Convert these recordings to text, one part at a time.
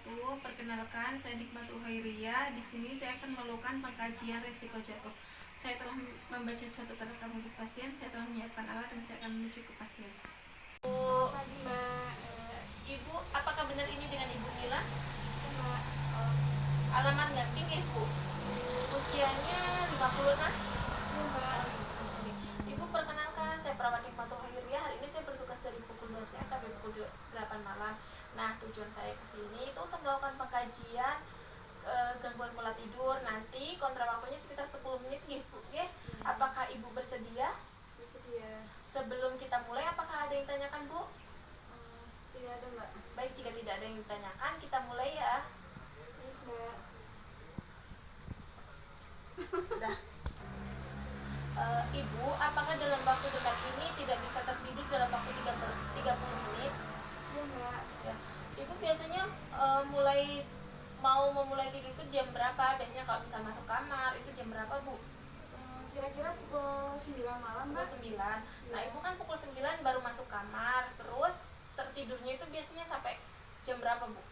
wabarakatuh. Perkenalkan, saya Nikmat Uhairiyah. Di sini saya akan melakukan pengkajian risiko jatuh. Saya telah membaca catatan rekam medis pasien, saya telah menyiapkan alat dan saya akan menuju ke pasien. Ibu, apakah benar ini dengan Ibu Mila? Alamat Gamping ya, Bu? Usianya 50 kan? Ibu, perkenalkan, saya perawat Nikmat Uhairiyah. Hari ini saya bertugas dari pukul 2 siang sampai pukul 8 malam. Nah, tujuan saya ke sini itu untuk melakukan pengkajian gangguan pola tidur. Nanti kontrak waktunya sekitar 10 menit gitu, ya. Apakah Ibu bersedia? Bersedia. Sebelum kita mulai, apakah ada yang ditanyakan, Bu? Tidak ada, Mbak. Baik, jika tidak ada yang ditanyakan, kita mulai ya. Baik, Mbak. Udah. Ibu, apakah dalam waktu dekat ini tidak bisa tertidur dalam waktu 30 menit? Iya, Mbak. Ya. Ibu biasanya memulai tidur itu jam berapa? Biasanya kalau bisa masuk kamar itu jam berapa, Bu? Kira-kira pukul 9 malam, Pukul Mbak. 9. Nah, Ibu kan pukul 9 baru masuk kamar. Terus tertidurnya itu biasanya sampai jam berapa, Bu?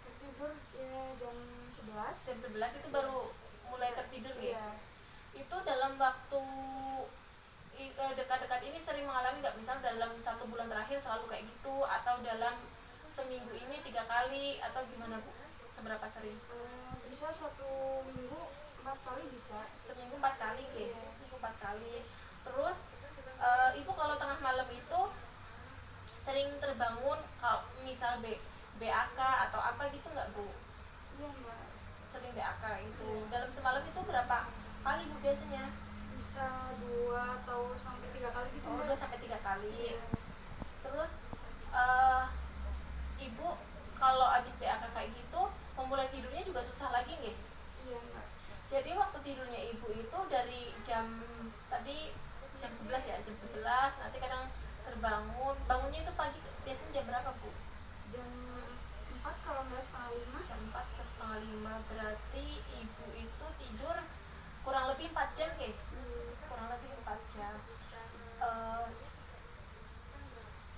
Tertidur ya jam 11. Jam 11 itu baru mulai tertidur ya? Iya. Itu dalam waktu dekat-dekat ini sering mengalami nggak, misal dalam 1 bulan terakhir selalu kayak gitu, atau dalam seminggu ini 3 kali, atau gimana, Bu? Seberapa sering? Bisa 1 minggu 4 kali bisa. Seminggu 4 kali ya? Iya. Seminggu 4 kali. Terus Ibu kalau tengah malam itu sering terbangun kalau misal BAK atau apa gitu nggak, Bu? Iya, Mbak. Sering BAK itu. Dalam semalam itu berapa kali, Bu, biasanya? Bisa 2 atau sampai 3 kali gitu, Oh, Mbak. 2 sampai 3 kali. Iya. Terus Ibu kalau habis BAK kayak gitu memulai tidurnya juga susah lagi nggih? Iya, Mbak. Jadi waktu tidurnya Ibu itu dari tadi jam 11 ya, jam 11 nanti kadang bangunnya itu pagi biasanya jam berapa, Bu? Jam 4 kalau nggak setengah 5. Jam 4 ke setengah 5. Berarti Ibu itu tidur kurang lebih 4 jam nggih? Kurang lebih 4 jam.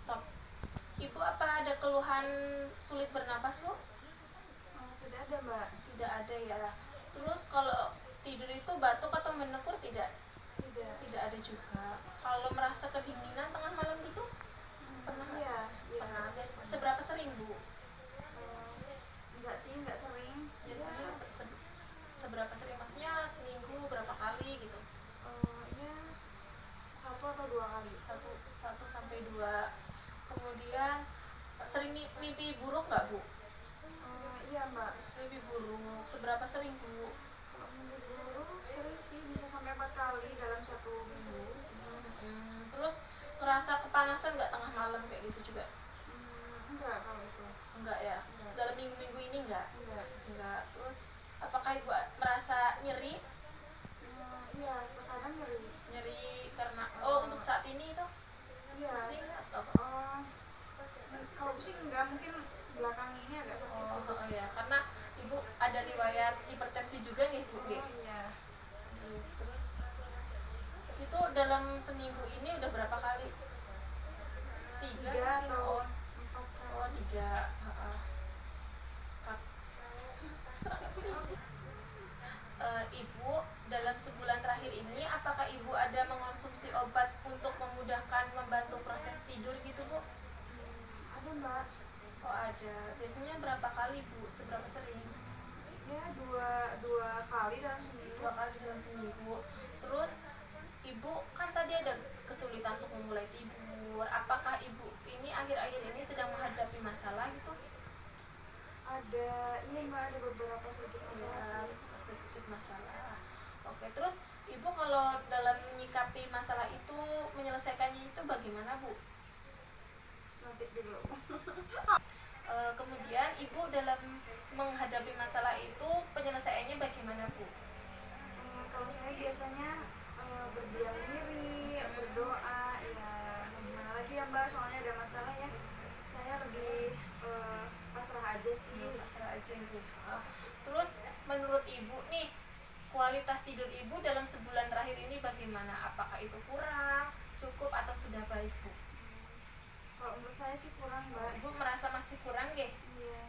Stop. Ibu apa ada keluhan sulit bernapas, Bu? Tidak ada, Mbak. Tidak ada ya. Terus kalau tidur itu batuk atau menekur tidak? Tidak. Tidak ada juga. Kalau merasa kedinginan tengah malam gitu? Pernah nggak? Iya. Pernah. Seberapa sering, Bu? Enggak sih, enggak sering. Biasanya seberapa sering? Maksudnya seminggu berapa kali gitu? Ya 1 atau 2 kali. Satu sampai 2. Kemudian sering mimpi buruk nggak, Bu? Iya, Mbak. Mimpi buruk. Seberapa sering, Bu? Kalau minggu dulu sering sih, bisa sampai 4 kali dalam 1 minggu. Terus ngerasa kepanasan nggak tengah malam kayak gitu juga? Enggak kalau itu. Enggak ya? Enggak. Dalam minggu-minggu ini enggak? Enggak. Terus apakah Ibu merasa nyeri? Iya, terkadang nyeri. Nyeri karena untuk saat ini itu Iya. pusing atau Kalau pusing enggak, mungkin belakang ini agak sakit. ya, karena Ibu ada riwayat hipertensi juga nih, Bu? Iya. Terus itu dalam seminggu ini udah berapa kali? 3 atau 4 kali. 3. Ibu dalam sebulan terakhir ini apakah Ibu ada mengonsumsi obat untuk memudahkan membantu proses tidur gitu, Bu? Ada, Mbak. Oh, ada. Biasanya berapa kali, Bu? Seberapa sering? Ya, dua kali dalam seminggu. 2 kali dalam seminggu. Terus Ibu kan tadi ada kesulitan untuk memulai tidur. Apakah Ibu ini akhir-akhir ini sedang menghadapi masalah gitu? Ada, iya, Mbak, ada beberapa sedikit masalah sih. Sedikit masalah. Oke, terus Ibu kalau dalam menyikapi masalah itu, menyelesaikannya itu bagaimana, Bu? Nanti dulu. Kemudian Ibu dalam menghadapi masalah itu penyelesaiannya bagaimana, Bu? Kalau saya biasanya berdiam diri, berdoa, ya gimana lagi ya, Mbak, soalnya ada masalah ya. Saya lebih pasrah aja sih. Pasrah aja, Bu. Terus menurut Ibu nih, kualitas tidur Ibu dalam sebulan terakhir ini bagaimana? Apakah itu kurang, cukup, atau sudah baik, Bu? Kalau menurut saya sih kurang, Mbak. Ibu merasa masih kurang, nggih? Iya.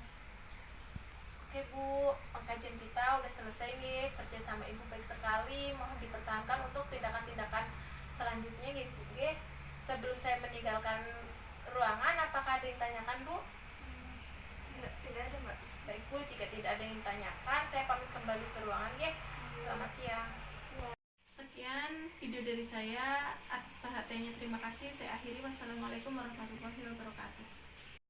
sebelum saya meninggalkan ruangan, apakah ada yang tanyakan Bu? Tidak ada Mbak. Baik Bu, jika tidak ada yang ditanyakan, saya pamit kembali ke ruangan ya. Selamat siang. Sekian video dari saya, atas perhatiannya terima kasih. Saya akhiri, wassalamualaikum warahmatullahi wabarakatuh.